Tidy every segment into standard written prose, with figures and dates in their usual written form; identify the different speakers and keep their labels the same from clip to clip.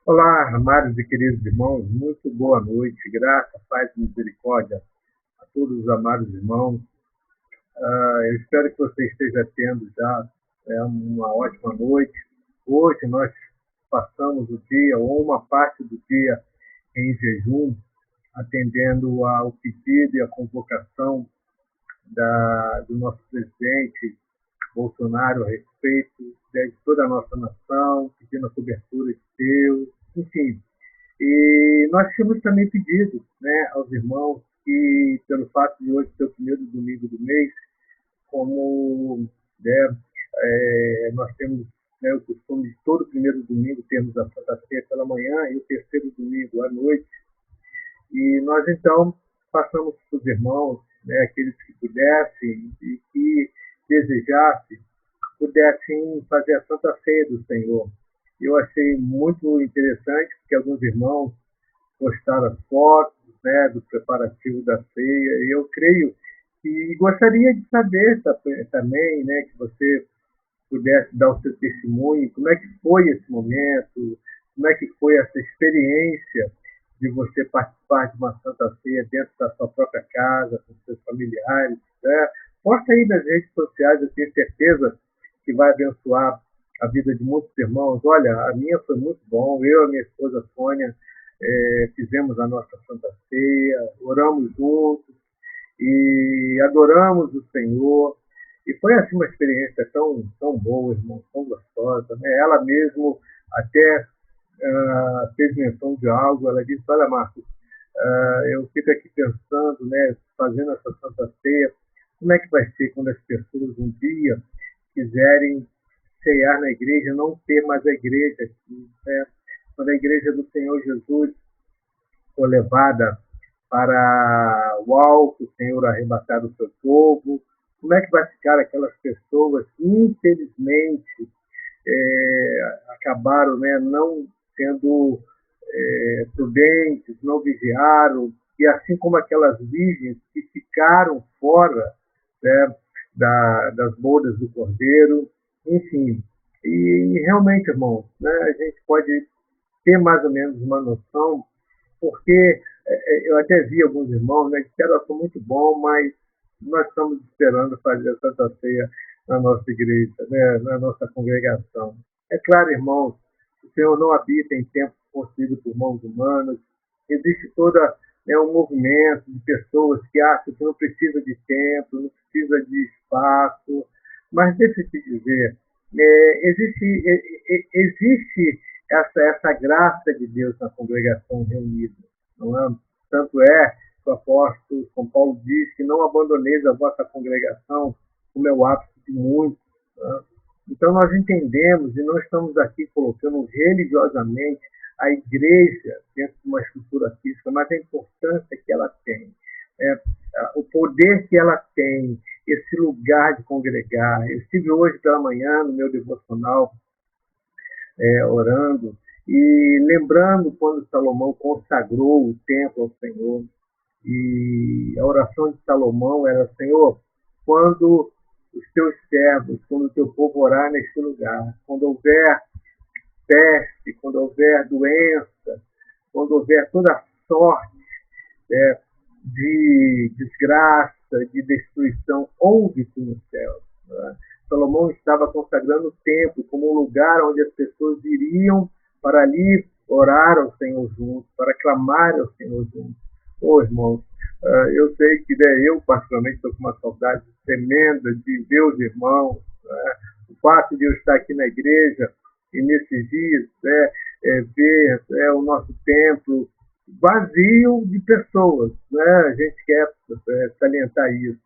Speaker 1: Olá, amados e queridos irmãos, muito boa noite, graça, paz e misericórdia a todos os amados irmãos. Eu espero que você esteja tendo já uma ótima noite. Hoje nós passamos o dia, ou uma parte do dia, em jejum, atendendo ao pedido e à convocação do nosso presidente Bolsonaro a respeito de toda a nossa nação, pedindo a cobertura de Deus, enfim. E nós tínhamos também pedido, né, aos irmãos que, pelo fato de hoje ser o primeiro domingo do mês, como, né, nós temos, né, o costume de todo primeiro domingo termos a Santa Ceia pela manhã e o terceiro domingo à noite, e nós então passamos para os irmãos, né, aqueles que pudessem e que desejassem, pudessem fazer a Santa Ceia do Senhor. Eu achei muito interessante, porque alguns irmãos postaram as fotos, né, do preparativo da ceia, e eu creio que gostaria de saber também, né, que você pudesse dar o seu testemunho, como é que foi esse momento, como é que foi essa experiência de você participar de uma Santa Ceia dentro da sua própria casa, com seus familiares, né? Posta aí nas redes sociais, eu tenho certeza que vai abençoar a vida de muitos irmãos. Olha, a minha foi muito bom, eu e a minha esposa Sônia fizemos a nossa Santa Ceia, oramos juntos e adoramos o Senhor. E foi assim uma experiência tão boa, irmão, tão gostosa. Né? Ela mesmo até fez menção de algo. Ela disse: Olha, Marcos, eu fico aqui pensando, né, fazendo essa Santa Ceia, como é que vai ser quando as pessoas um dia quiserem ceiar na igreja, não ter mais a igreja aqui, né? Quando a igreja do Senhor Jesus for levada para o alto, o Senhor arrebatar o seu povo, como é que vai ficar aquelas pessoas que, infelizmente, acabaram, né, não sendo prudentes, não vigiaram, e assim como aquelas virgens que ficaram fora, né, das bodas do Cordeiro, enfim. E realmente, irmãos, né, a gente pode ter mais ou menos uma noção, porque eu até vi alguns irmãos, né, que disseram: foi muito bom, mas nós estamos esperando fazer a Santa Ceia na nossa igreja, né, na nossa congregação. É claro, irmãos, o Senhor não habita em templos construídos por mãos humanas. Existe toda, né, um movimento de pessoas que acham que não precisa de templo, não precisa de espaço, mas deixa eu te dizer, existe essa graça de Deus na congregação reunida, não é? Tanto é que o apóstolo São Paulo diz que não abandoneis a vossa congregação, como é o hábito de muitos. Né? Então nós entendemos e não estamos aqui colocando religiosamente a igreja dentro de uma estrutura física, mas a importância que ela tem, o poder que ela tem, esse lugar de congregar. Eu estive hoje pela manhã no meu devocional orando e lembrando quando Salomão consagrou o templo ao Senhor. E a oração de Salomão era: Senhor, quando os teus servos, quando o teu povo orar neste lugar, quando houver peste, quando houver doença, quando houver toda sorte de desgraça, de destruição, ouve-te no céu. Né? Salomão estava consagrando o templo como um lugar onde as pessoas iriam para ali orar ao Senhor juntos, para clamar ao Senhor juntos. Irmãos, eu sei que eu particularmente estou com uma saudade tremenda de ver os irmãos, né? O fato de eu estar aqui na igreja e nesses dias ver o nosso templo vazio de pessoas, né? A gente quer salientar isso,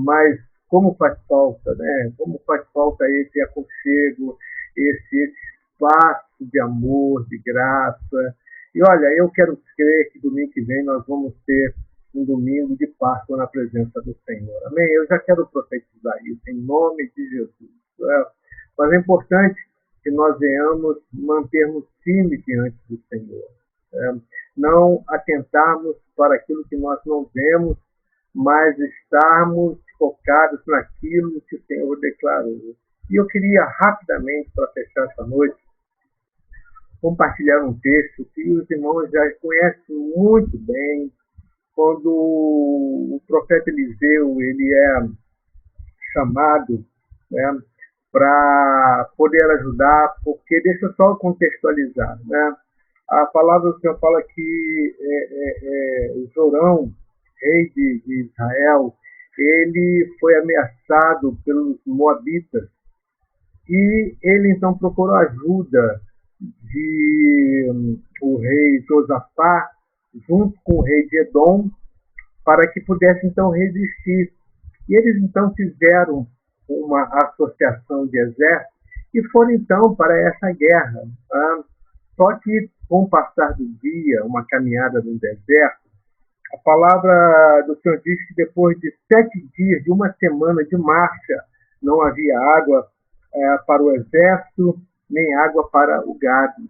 Speaker 1: mas como faz falta, né? Como faz falta esse aconchego, esse espaço de amor, de graça. E olha, eu quero crer que domingo que vem nós vamos ter um domingo de Páscoa na presença do Senhor. Amém? Eu já quero profetizar isso em nome de Jesus. Mas é importante que nós venhamos mantermos firme diante do Senhor. Não atentarmos para aquilo que nós não vemos, mas estarmos focados naquilo que o Senhor declarou. E eu queria rapidamente, para fechar essa noite, compartilhar um texto que os irmãos já conhecem muito bem, quando o profeta Eliseu ele é chamado, né, para poder ajudar, porque deixa eu só contextualizar, né? A palavra do Senhor fala que Jorão, rei de Israel, ele foi ameaçado pelos moabitas e ele então procurou ajuda de o rei Josafá junto com o rei de Edom para que pudesse então resistir. E eles então fizeram uma associação de exércitos e foram então para essa guerra. Tá? Só que com o passar do dia, uma caminhada no deserto, a palavra do Senhor diz que depois de 7 dias, de uma semana de marcha, não havia água para o exército, nem água para o gado.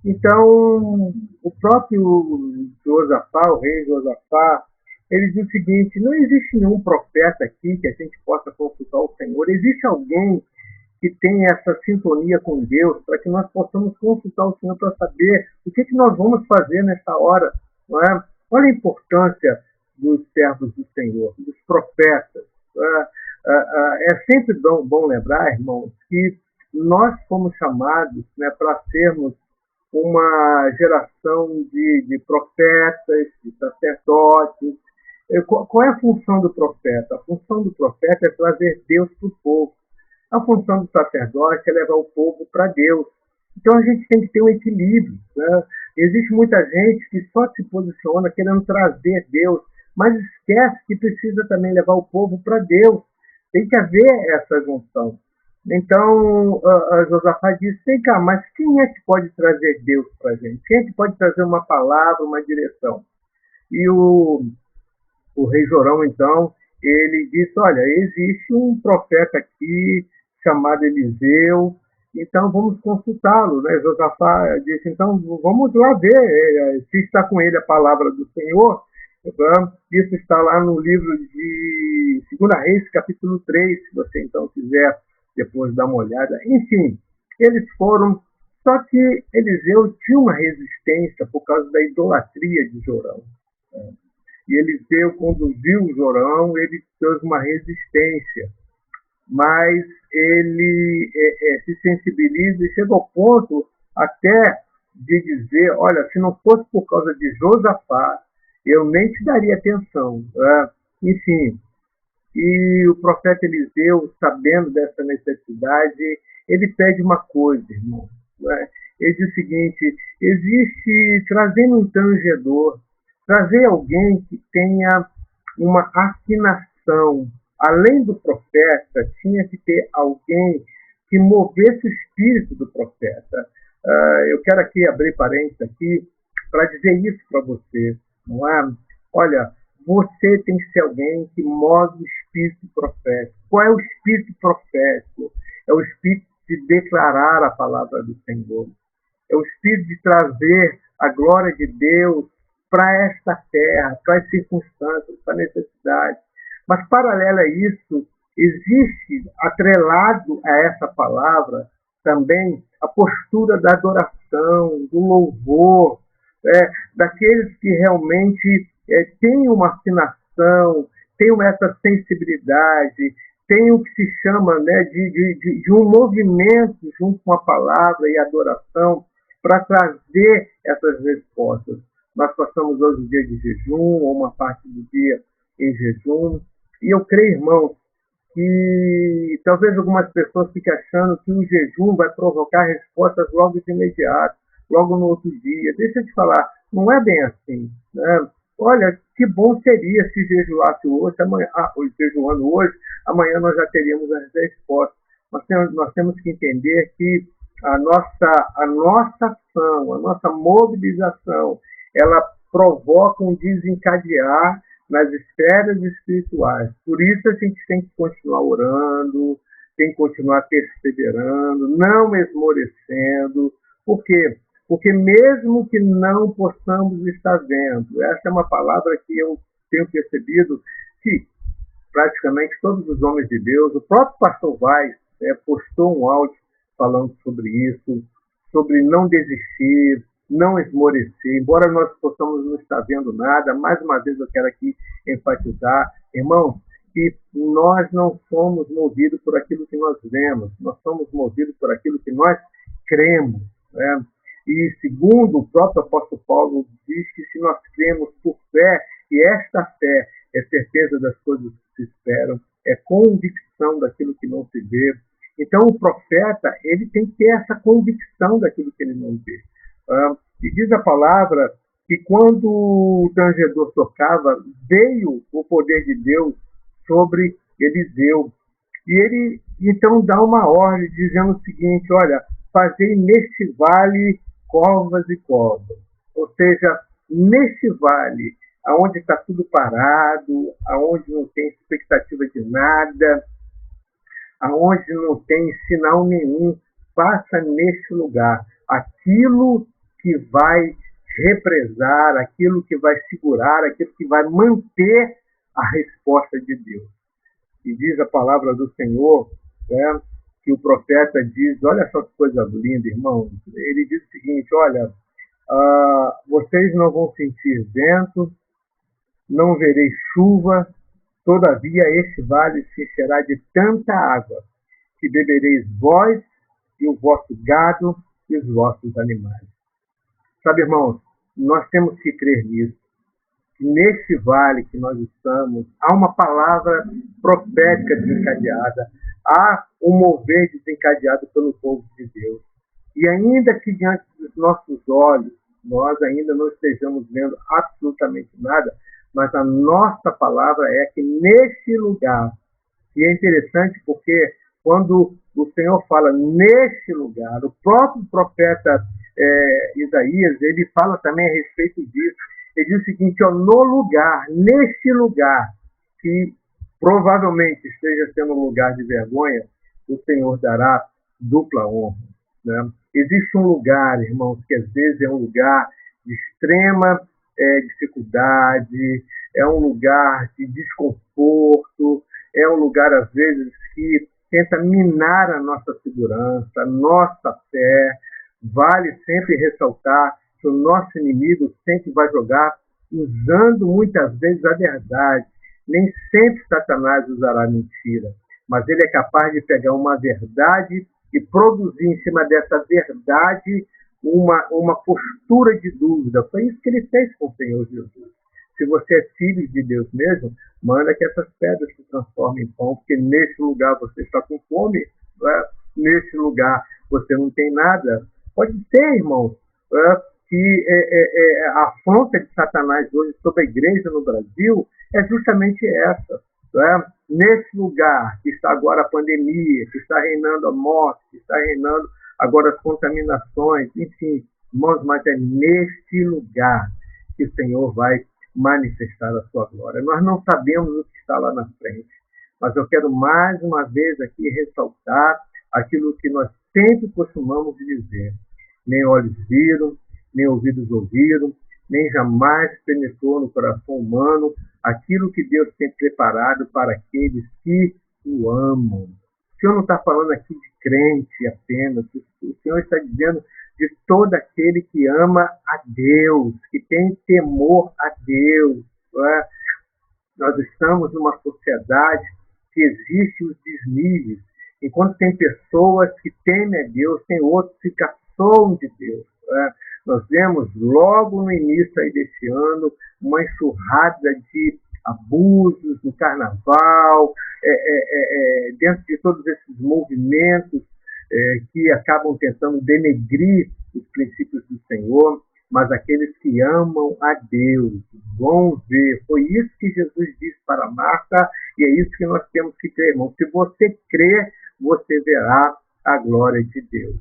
Speaker 1: Então, o próprio Josafá, o rei Josafá, ele diz o seguinte: não existe nenhum profeta aqui que a gente possa consultar o Senhor. Existe alguém que tem essa sintonia com Deus para que nós possamos consultar o Senhor para saber o que nós vamos fazer nessa hora, não é? Olha a importância dos servos do Senhor, dos profetas. É sempre bom lembrar, irmãos, que nós fomos chamados, né, para sermos uma geração de profetas, de sacerdotes. Qual é a função do profeta? A função do profeta é trazer Deus para o povo. A função do sacerdote é levar o povo para Deus. Então a gente tem que ter um equilíbrio, né? Existe muita gente que só se posiciona querendo trazer Deus, mas esquece que precisa também levar o povo para Deus. Tem que haver essa junção. Então, Josafá disse: vem cá, mas quem é que pode trazer Deus para a gente? Quem é que pode trazer uma palavra, uma direção? E o rei Jorão, então, ele disse: olha, existe um profeta aqui chamado Eliseu, então vamos consultá-lo, né? Josafá disse: então vamos lá ver se está com ele a palavra do Senhor. Isso está lá no livro de 2 Reis, capítulo 3, se você então quiser depois dar uma olhada. Enfim, eles foram, só que Eliseu tinha uma resistência por causa da idolatria de Jorão. E Eliseu conduziu o Jorão, ele fez uma resistência, mas ele se sensibiliza e chega ao ponto até de dizer: olha, se não fosse por causa de Josafá, eu nem te daria atenção. Enfim, e o profeta Eliseu, sabendo dessa necessidade, ele pede uma coisa, irmão. Ele diz o seguinte: existe, trazendo um tangedor, trazer alguém que tenha uma afinação. Além do profeta, tinha que ter alguém que movesse o espírito do profeta. Eu quero aqui abrir parênteses aqui para dizer isso para você, não é? Olha, você tem que ser alguém que move o espírito profético. Qual é o espírito profético? É o espírito de declarar a palavra do Senhor. É o espírito de trazer a glória de Deus para esta terra, para as circunstâncias, para a necessidade. Mas, paralelo a isso, existe, atrelado a essa palavra, também a postura da adoração, do louvor, daqueles que realmente têm uma afinação, têm essa sensibilidade, tem o que se chama, né, de um movimento junto com a palavra e a adoração para trazer essas respostas. Nós passamos hoje o dia de jejum, ou uma parte do dia em jejum, e eu creio, irmãos, que talvez algumas pessoas fiquem achando que o jejum vai provocar respostas logo de imediato, logo no outro dia. Deixa eu te falar, não é bem assim, né? Olha, que bom seria se jejuasse hoje, amanhã, jejuando hoje, amanhã nós já teríamos as respostas. Nós temos que entender que a nossa ação, a nossa mobilização, ela provoca um desencadear nas esferas espirituais. Por isso a gente tem que continuar orando, tem que continuar perseverando, não esmorecendo. Por quê? Porque mesmo que não possamos estar vendo, essa é uma palavra que eu tenho percebido que praticamente todos os homens de Deus, o próprio pastor Vaz postou um áudio falando sobre isso, sobre não desistir, não esmorecer. Embora nós possamos não estar vendo nada, mais uma vez eu quero aqui enfatizar, irmãos, que nós não somos movidos por aquilo que nós vemos, nós somos movidos por aquilo que nós cremos, né? E segundo o próprio apóstolo Paulo diz que se nós cremos por fé, e esta fé é certeza das coisas que se esperam, é convicção daquilo que não se vê. Então o profeta, ele tem que ter essa convicção daquilo que ele não vê. E diz a palavra que quando o tangedor tocava, veio o poder de Deus sobre Eliseu. E ele então dá uma ordem dizendo o seguinte: olha, fazei neste vale covas e covas. Ou seja, neste vale, aonde está tudo parado, aonde não tem expectativa de nada, aonde não tem sinal nenhum, faça neste lugar aquilo que vai represar, aquilo que vai segurar, aquilo que vai manter a resposta de Deus. E diz a palavra do Senhor, né, que o profeta diz, olha só que coisa linda, irmão, ele diz o seguinte: olha, vocês não vão sentir vento, não vereis chuva, todavia este vale se encherá de tanta água, que bebereis vós e o vosso gado e os vossos animais. Sabe, irmãos, nós temos que crer nisso. Neste vale que nós estamos, há uma palavra profética desencadeada, há um mover desencadeado pelo povo de Deus. E ainda que diante dos nossos olhos, nós ainda não estejamos vendo absolutamente nada, mas a nossa palavra é que neste lugar, e é interessante porque quando o Senhor fala neste lugar, o próprio profeta Isaías, ele fala também a respeito disso. Ele diz o seguinte: ó, no lugar, neste lugar, que provavelmente esteja sendo um lugar de vergonha, o Senhor dará dupla honra, né? Existe um lugar, irmãos, que às vezes é um lugar de extrema dificuldade, é um lugar de desconforto, é um lugar, às vezes, que tenta minar a nossa segurança, a nossa fé. Vale sempre ressaltar que o nosso inimigo sempre vai jogar usando muitas vezes a verdade. Nem sempre Satanás usará mentira, mas ele é capaz de pegar uma verdade e produzir em cima dessa verdade uma postura de dúvida. Foi isso que ele fez com o Senhor Jesus. Se você é filho de Deus mesmo, manda que essas pedras se transformem em pão, porque nesse lugar você está com fome, né? Nesse lugar você não tem nada. Pode ser, irmãos, que a afronta de Satanás hoje sobre a igreja no Brasil é justamente essa. Nesse lugar que está agora a pandemia, que está reinando a morte, que está reinando agora as contaminações, enfim, irmãos, mas é neste lugar que o Senhor vai manifestar a sua glória. Nós não sabemos o que está lá na frente, mas eu quero mais uma vez aqui ressaltar aquilo que nós sempre costumamos dizer: nem olhos viram, nem ouvidos ouviram, nem jamais penetrou no coração humano aquilo que Deus tem preparado para aqueles que o amam. O Senhor não está falando aqui de crente apenas, o Senhor está dizendo de todo aquele que ama a Deus, que tem temor a Deus. Nós estamos numa sociedade que existe os desníveis. Enquanto tem pessoas que temem a Deus, tem outros que caçoam de Deus. Nós vemos logo no início aí deste ano uma enxurrada de abusos no carnaval, dentro de todos esses movimentos que acabam tentando denegrir os princípios do Senhor, mas aqueles que amam a Deus vão ver. Foi isso que Jesus disse para Marta, e é isso que nós temos que crer, irmão. Se você crer, você verá a glória de Deus.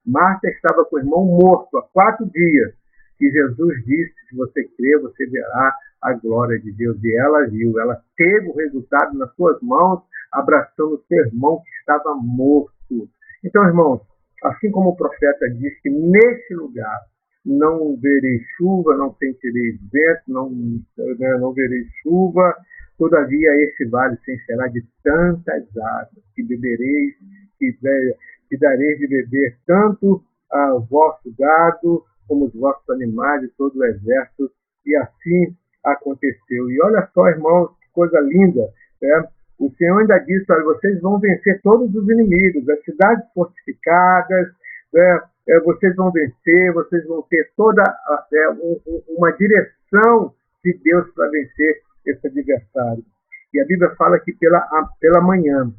Speaker 1: Marta estava com o irmão morto há 4 dias, e Jesus disse: se você crer, você verá a glória de Deus. E ela viu, ela teve o resultado nas suas mãos, abraçando o seu irmão que estava morto. Então, irmãos, assim como o profeta diz que neste lugar não verei chuva, não sentireis vento, não verei chuva, todavia este vale se encherá de tantas águas, que bebereis, que dareis de beber tanto o vosso gado, como os vossos animais e todo o exército. E assim aconteceu. E olha só, irmãos, que coisa linda, né? O Senhor ainda disse: olha, vocês vão vencer todos os inimigos, as cidades fortificadas, né? Vocês vão vencer, vocês vão ter toda uma direção de Deus para vencer esse adversário. E a Bíblia fala que pela manhã,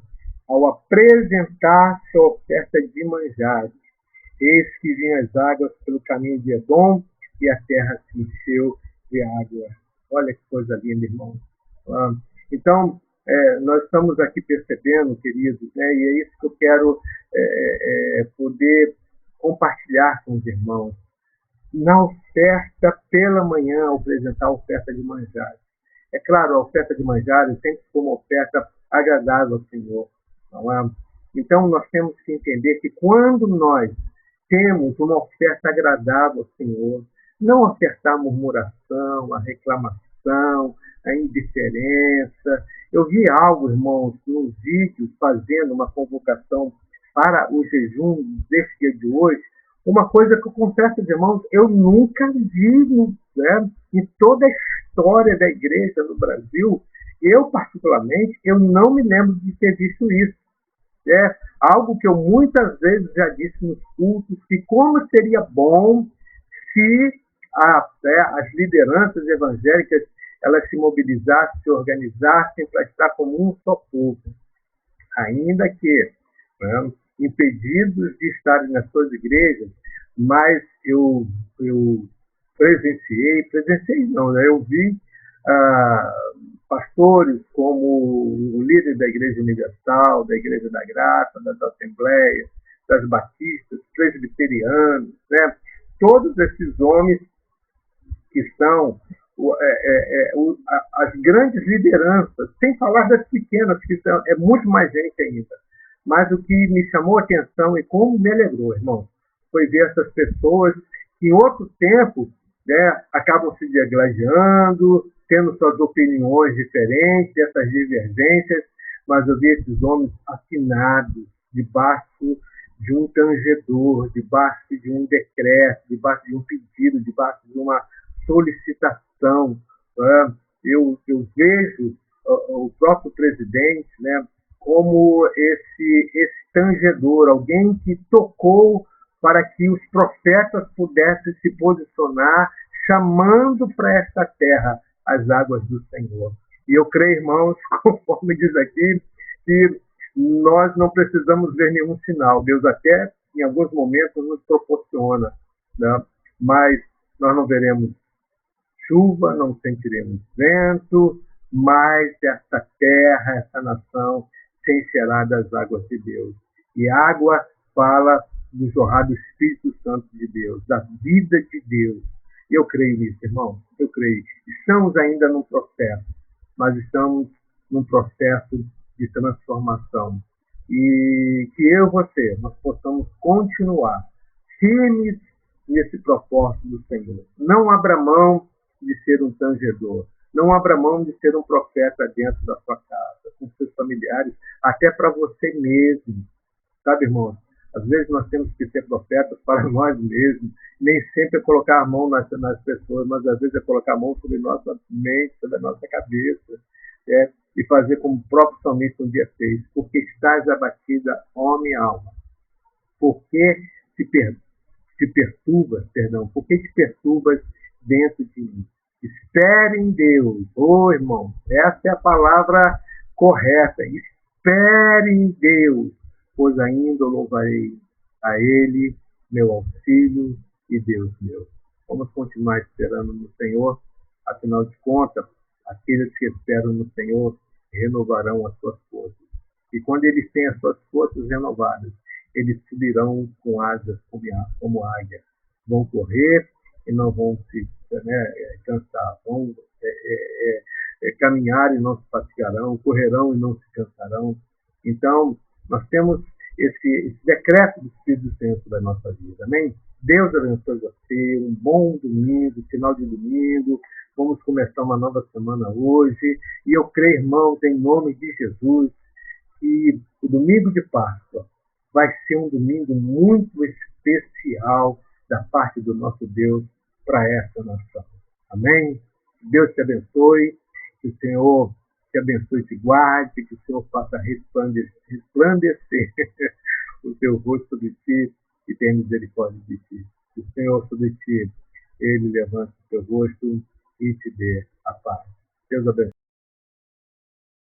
Speaker 1: ao apresentar-se a oferta de manjares, eis que vinham as águas pelo caminho de Edom, e a terra se encheu de água. Olha que coisa linda, irmão. Então, nós estamos aqui percebendo, queridos, né, e é isso que eu quero poder compartilhar com os irmãos. Na oferta pela manhã, ao apresentar a oferta de manjares. É claro, a oferta de manjares sempre foi uma oferta agradável ao Senhor. Não é? Então, nós temos que entender que quando nós temos uma oferta agradável ao Senhor, não ofertar a murmuração, a reclamação, a indiferença. Eu vi algo, irmãos, nos vídeos, fazendo uma convocação para o jejum deste dia de hoje, uma coisa que eu confesso, irmãos, eu nunca vi, né, em toda a história da igreja no Brasil. Eu, particularmente, eu não me lembro de ter visto isso. É algo que eu muitas vezes já disse nos cultos, que como seria bom se as lideranças evangélicas elas se mobilizassem, se organizassem para estar como um só povo. Ainda que, né, impedidos de estarem nas suas igrejas, mas eu presenciei não, né? Eu vi pastores como o líder da Igreja Universal, da Igreja da Graça, das Assembleias, das Batistas, presbiterianos, né? Todos esses homens que são as grandes lideranças, sem falar das pequenas, que é muito mais gente ainda. Mas o que me chamou a atenção e como me alegrou, irmão, foi ver essas pessoas que em outro tempo, né, acabam se degladiando, tendo suas opiniões diferentes, essas divergências, mas eu vi esses homens afinados, debaixo de um tangedor, debaixo de um decreto, debaixo de um pedido, debaixo de uma solicitação. Eu vejo o próprio presidente, né, como esse tangedor, alguém que tocou para que os profetas pudessem se posicionar, chamando para esta terra as águas do Senhor. E eu creio, irmãos, conforme diz aqui, que nós não precisamos ver nenhum sinal. Deus até, em alguns momentos, nos proporciona, né? Mas nós não veremos chuva, não sentiremos vento, mas essa terra, essa nação se encherá das águas de Deus. E água fala do jorrar do Espírito Santo de Deus, da vida de Deus. Eu creio nisso, irmão, eu creio. Estamos ainda num processo, mas estamos num processo de transformação. E que eu e você, nós possamos continuar firmes nesse propósito do Senhor. Não abra mão de ser um tangedor. Não abra mão de ser um profeta dentro da sua casa, com seus familiares, até para você mesmo. Sabe, irmãos? Às vezes nós temos que ser profetas para nós mesmos. Nem sempre é colocar a mão nas pessoas, mas às vezes é colocar a mão sobre nossa mente, sobre a nossa cabeça. E fazer como o próprio salmista um dia fez. Porque estás abatida, ó minha alma. Porque te perturbas, porque te perturbas dentro de mim. Espere em Deus. Irmão, essa é a palavra correta. Espere em Deus, pois ainda louvarei a Ele, meu auxílio e Deus meu. Vamos continuar esperando no Senhor. Afinal de contas, aqueles que esperam no Senhor renovarão as suas forças. E quando eles têm as suas forças renovadas, eles subirão com asas como águia. Vão correr e não vão se cansar. Vão caminhar e não se fatigarão, correrão e não se cansarão. Então, nós temos esse decreto do Espírito Santo da nossa vida. Amém? Deus abençoe você. Um bom domingo, final de domingo. Vamos começar uma nova semana hoje. E eu creio, irmãos, em nome de Jesus, que o domingo de Páscoa vai ser um domingo muito especial especial da parte do nosso Deus para essa nação. Amém? Deus te abençoe, que o Senhor te abençoe e te guarde, que o Senhor faça resplandecer o seu rosto sobre ti e tenha misericórdia de ti. Que o Senhor sobre ti, Ele levante o seu rosto e te dê a paz. Deus abençoe.